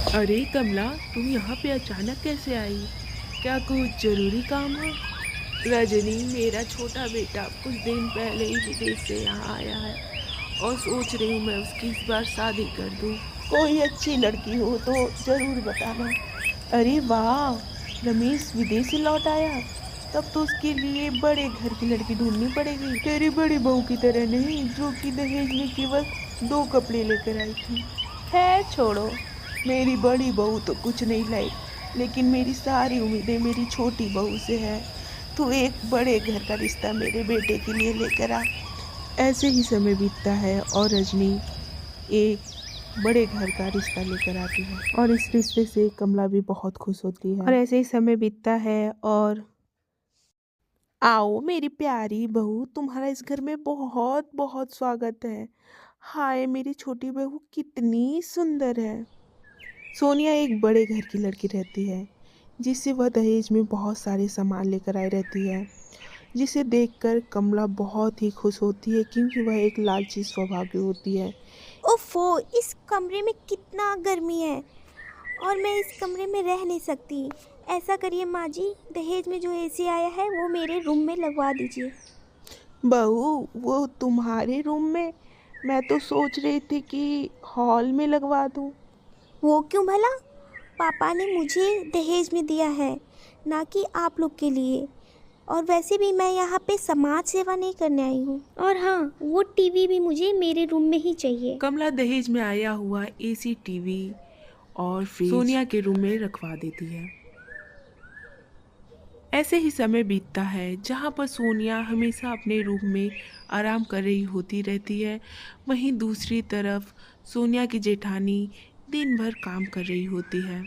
अरे कमला, तुम यहाँ पे अचानक कैसे आई? क्या कुछ जरूरी काम है? रजनी, मेरा छोटा बेटा कुछ दिन पहले ही विदेश से यहाँ आया है और सोच रही हूँ मैं उसकी इस बार शादी कर दूँ। कोई अच्छी लड़की हो तो जरूर बताना। अरे वाह, रमेश विदेश से लौट आया? तब तो उसके लिए बड़े घर की लड़की ढूंढनी पड़ेगी, तेरी बड़ी बहू की तरह नहीं जो कि दहेज में केवल 2 कपड़े लेकर आई थी। खैर छोड़ो, मेरी बड़ी बहू तो कुछ नहीं लाई, लेकिन मेरी सारी उम्मीदें मेरी छोटी बहू से है। तू एक बड़े घर का रिश्ता मेरे बेटे के लिए लेकर आ। ऐसे ही समय बीतता है और रजनी एक बड़े घर का रिश्ता लेकर आती है और इस रिश्ते से कमला भी बहुत खुश होती है। और ऐसे ही समय बीतता है और आओ मेरी प्यारी बहू, तुम्हारा इस घर में बहुत बहुत स्वागत है। हाय, मेरी छोटी बहू कितनी सुंदर है। सोनिया एक बड़े घर की लड़की रहती है, जिससे वह दहेज में बहुत सारे सामान लेकर आई रहती है, जिसे देखकर कमला बहुत ही खुश होती है क्योंकि वह एक लालची स्वभाव की होती है। ओफो, इस कमरे में कितना गर्मी है और मैं इस कमरे में रह नहीं सकती। ऐसा करिए माँ जी, दहेज में जो एसी आया है वो मेरे रूम में लगवा दीजिए। बहू, वो तुम्हारे रूम में? मैं तो सोच रही थी कि हॉल में लगवा दूं। वो क्यों भला? पापा ने मुझे दहेज में दिया है, ना कि आप लोग के लिए। और वैसे भी मैं यहाँ पे समाज सेवा नहीं करने आई हूँ। और हाँ, वो टीवी भी मुझे मेरे रूम में ही चाहिए। कमला दहेज में आया हुआ एसी, टीवी और फ्रिज सोनिया के रूम में रखवा देती है। ऐसे ही समय बीतता है जहाँ पर सोनिया हमेशा अपने रूम में आराम कर रही होती रहती है। वहीं दूसरी तरफ सोनिया की जेठानी दिन भर काम कर रही होती है।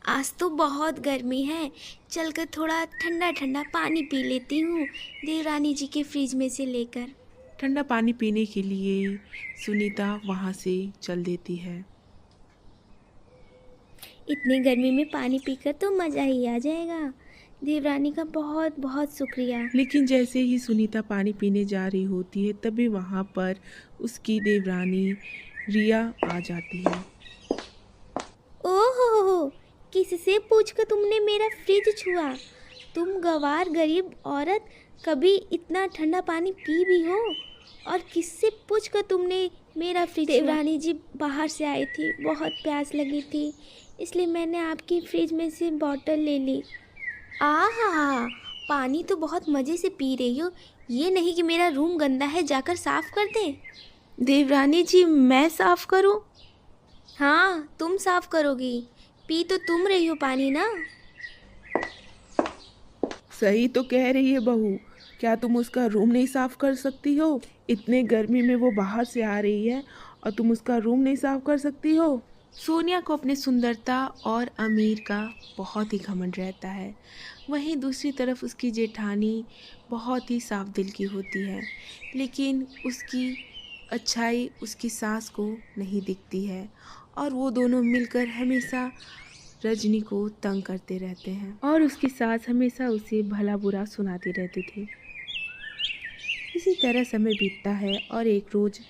आज तो बहुत गर्मी है, चलकर थोड़ा ठंडा ठंडा पानी पी लेती हूँ देवरानी जी के फ्रिज में से लेकर। ठंडा पानी पीने के लिए सुनीता वहाँ से चल देती है। इतनी गर्मी में पानी पीकर तो मज़ा ही आ जाएगा। देवरानी का बहुत बहुत शुक्रिया। लेकिन जैसे ही सुनीता पानी पीने जा रही होती है तभी वहाँ पर उसकी देवरानी रिया आ जाती है। ओहो, किससे पूछकर तुमने मेरा फ्रिज छुआ? तुम गंवार गरीब औरत, कभी इतना ठंडा पानी पी भी हो? और किससे पूछकर तुमने मेरा फ्रिज छुआ? देवरानी जी बाहर से आई थी, बहुत प्यास लगी थी, इसलिए मैंने आपकी फ्रिज में से बॉटल ले ली। आहा, पानी तो बहुत मज़े से पी रही हो। ये नहीं कि मेरा रूम गंदा है, जाकर साफ कर दे। देवरानी जी, मैं साफ करूं? हाँ, तुम साफ करोगी। पी तो तुम रही हो पानी ना। सही तो कह रही है बहू, क्या तुम उसका रूम नहीं साफ कर सकती हो? इतने गर्मी में वो बाहर से आ रही है और तुम उसका रूम नहीं साफ कर सकती हो? सोनिया को अपनी सुंदरता और अमीर का बहुत ही घमंड रहता है। वहीं दूसरी तरफ उसकी जेठानी बहुत ही साफ दिल की होती है, लेकिन उसकी अच्छाई उसकी सास को नहीं दिखती है और वो दोनों मिलकर हमेशा रजनी को तंग करते रहते हैं और उसकी सास हमेशा उसे भला बुरा सुनाती रहती थी। इसी तरह समय बीतता है और एक रोज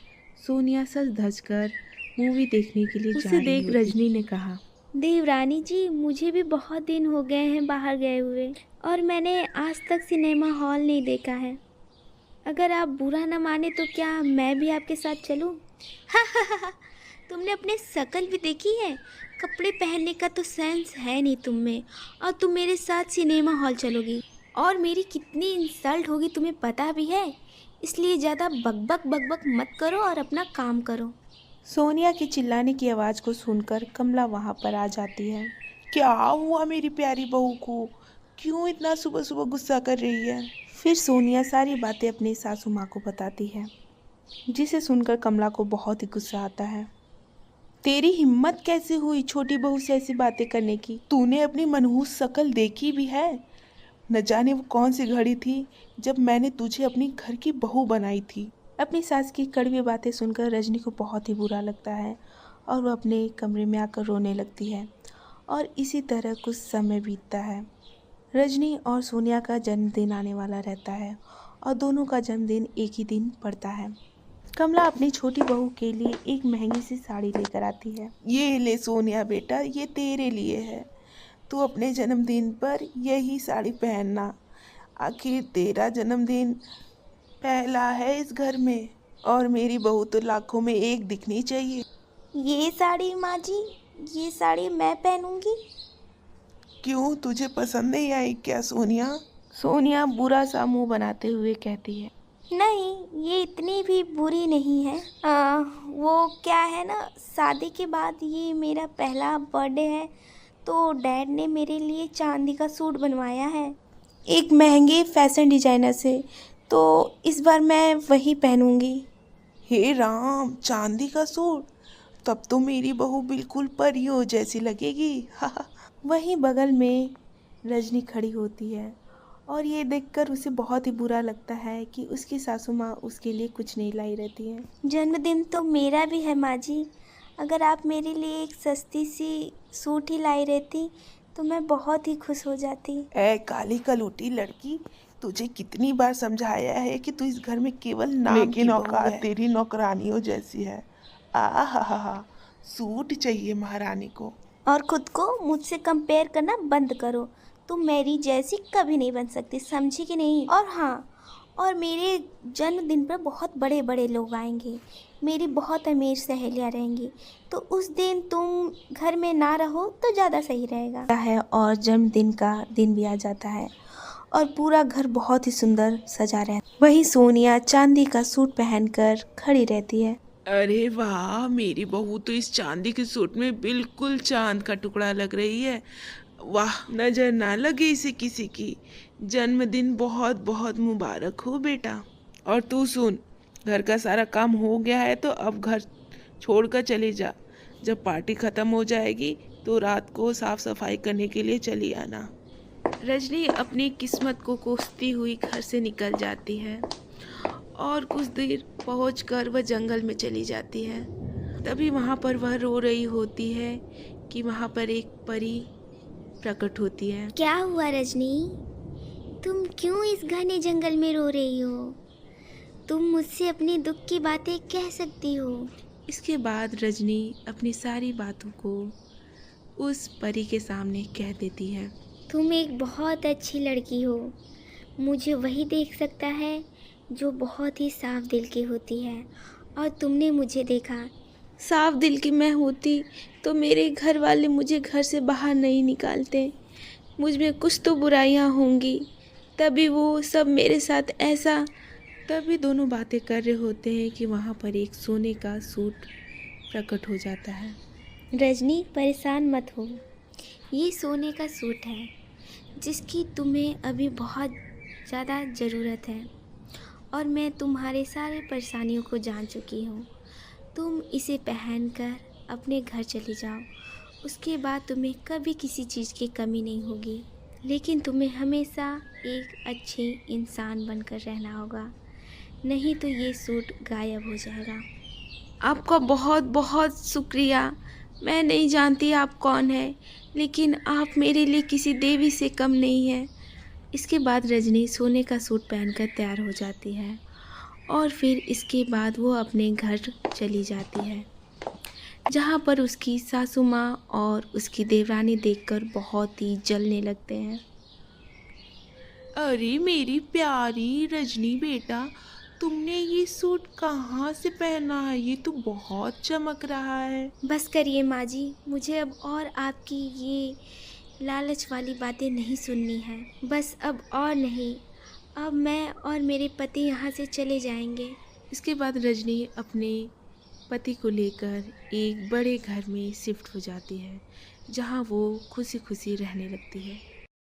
सोनिया सज धज कर मूवी देखने के लिए उसे देख रजनी ने कहा, देवरानी जी, मुझे भी बहुत दिन हो गए हैं बाहर गए हुए और मैंने आज तक सिनेमा हॉल नहीं देखा है। अगर आप बुरा न माने तो क्या मैं भी आपके साथ चलूं? तुमने अपने शकल भी देखी है? कपड़े पहनने का तो सेंस है नहीं तुम में, और तुम मेरे साथ सिनेमा हॉल चलोगी और मेरी कितनी इंसल्ट होगी तुम्हें पता भी है। इसलिए ज़्यादा बकबक बकबक मत करो और अपना काम करो। सोनिया की चिल्लाने की आवाज़ को सुनकर कमला वहाँ पर आ जाती है। क्या हुआ मेरी प्यारी बहू को? क्यों इतना सुबह सुबह गुस्सा कर रही है? फिर सोनिया सारी बातें अपनी सासू माँ को बताती है, जिसे सुनकर कमला को बहुत ही गुस्सा आता है। तेरी हिम्मत कैसे हुई छोटी बहू से ऐसी बातें करने की? तूने अपनी मनहूस शक्ल देखी भी है? न जाने वो कौन सी घड़ी थी जब मैंने तुझे अपनी घर की बहू बनाई थी। अपनी सास की कड़वी बातें सुनकर रजनी को बहुत ही बुरा लगता है और वह अपने कमरे में आकर रोने लगती है। और इसी तरह कुछ समय बीतता है। रजनी और सोनिया का जन्मदिन आने वाला रहता है और दोनों का जन्मदिन एक ही दिन पड़ता है। कमला अपनी छोटी बहू के लिए एक महंगी सी साड़ी लेकर आती है। ये ले सोनिया बेटा, ये तेरे लिए है। तू अपने जन्मदिन पर यही साड़ी पहनना। आखिर तेरा जन्मदिन पहला है इस घर में, और मेरी बहू तो लाखों में एक दिखनी चाहिए। ये साड़ी माँ जी, ये साड़ी मैं पहनूंगी। क्यों, तुझे पसंद नहीं आई क्या सोनिया? सोनिया बुरा सा मुंह बनाते हुए कहती है। नहीं, ये इतनी भी बुरी नहीं है। वो क्या है ना, शादी के बाद ये मेरा पहला बर्थडे है, तो डैड ने मेरे लिए चांदी का सूट बनवाया है एक महंगे फैशन डिजाइनर से, तो इस बार मैं वही पहनूंगी। हे राम, चांदी का सूट! तब तो मेरी बहू बिल्कुल परियों जैसी लगेगी। वहीं बगल में रजनी खड़ी होती है और ये देखकर उसे बहुत ही बुरा लगता है कि उसकी सासू माँ उसके लिए कुछ नहीं लाई रहती है। जन्मदिन तो मेरा भी है माँ जी, अगर आप मेरे लिए एक सस्ती सी सूट ही लाई रहती तो मैं बहुत ही खुश हो जाती। ए काली कलूटी लड़की, तुझे कितनी बार समझाया है कि तू इस घर में केवल नाम की बहू है। औकात तेरी नौकरानियों जैसी है। आहा, सूट चाहिए महारानी को। और खुद को मुझसे कंपेयर करना बंद करो, तुम मेरी जैसी कभी नहीं बन सकती, समझी कि नहीं? और हाँ, और मेरे जन्मदिन पर बहुत बड़े बड़े लोग आएंगे, मेरी बहुत अमीर सहेलियाँ रहेंगी, तो उस दिन तुम घर में ना रहो तो ज़्यादा सही रहेगा है। और जन्मदिन का दिन भी आ जाता है और पूरा घर बहुत ही सुंदर सजा रहता है। वही सोनिया चांदी का सूट पहनकर खड़ी रहती है। अरे वाह, मेरी बहू तो इस चांदी के सूट में बिल्कुल चांद का टुकड़ा लग रही है। वाह, नजर ना लगे इसे किसी की। जन्मदिन बहुत बहुत मुबारक हो बेटा। और तू सुन, घर का सारा काम हो गया है तो अब घर छोड़कर चले जा। जब पार्टी खत्म हो जाएगी तो रात को साफ सफाई करने के लिए चली आना। रजनी अपनी किस्मत को कोसती हुई घर से निकल जाती है और कुछ देर पहुंचकर वह जंगल में चली जाती है। तभी वहाँ पर वह रो रही होती है कि वहाँ पर एक परी प्रकट होती है। क्या हुआ रजनी, तुम क्यों इस घने जंगल में रो रही हो? तुम मुझसे अपने दुख की बातें कह सकती हो। इसके बाद रजनी अपनी सारी बातों को उस परी के सामने कह देती है। तुम एक बहुत अच्छी लड़की हो, मुझे वही देख सकता है जो बहुत ही साफ दिल की होती है, और तुमने मुझे देखा। साफ दिल की मैं होती तो मेरे घर वाले मुझे घर से बाहर नहीं निकालते। मुझ में कुछ तो बुराइयां होंगी, तभी वो सब मेरे साथ ऐसा। तभी दोनों बातें कर रहे होते हैं कि वहाँ पर एक सोने का सूट प्रकट हो जाता है। रजनी, परेशान मत हो, ये सोने का सूट है जिसकी तुम्हें अभी बहुत ज़्यादा ज़रूरत है, और मैं तुम्हारे सारे परेशानियों को जान चुकी हूँ। तुम इसे पहनकर अपने घर चली जाओ, उसके बाद तुम्हें कभी किसी चीज़ की कमी नहीं होगी, लेकिन तुम्हें हमेशा एक अच्छे इंसान बनकर रहना होगा, नहीं तो ये सूट गायब हो जाएगा। आपका बहुत बहुत शुक्रिया। मैं नहीं जानती आप कौन है, लेकिन आप मेरे लिए किसी देवी से कम नहीं है। इसके बाद रजनी सोने का सूट पहनकर तैयार हो जाती है और फिर इसके बाद वो अपने घर चली जाती है, जहाँ पर उसकी सासू माँ और उसकी देवरानी देखकर बहुत ही जलने लगते हैं। अरे मेरी प्यारी रजनी बेटा, तुमने ये सूट कहाँ से पहना है? ये तो बहुत चमक रहा है। बस करिए माँ जी, मुझे अब और आपकी ये लालच वाली बातें नहीं सुननी है। बस अब और नहीं, अब मैं और मेरे पति यहाँ से चले जाएंगे। इसके बाद रजनी अपने पति को लेकर एक बड़े घर में शिफ्ट हो जाती है, जहाँ वो खुशी खुशी रहने लगती है।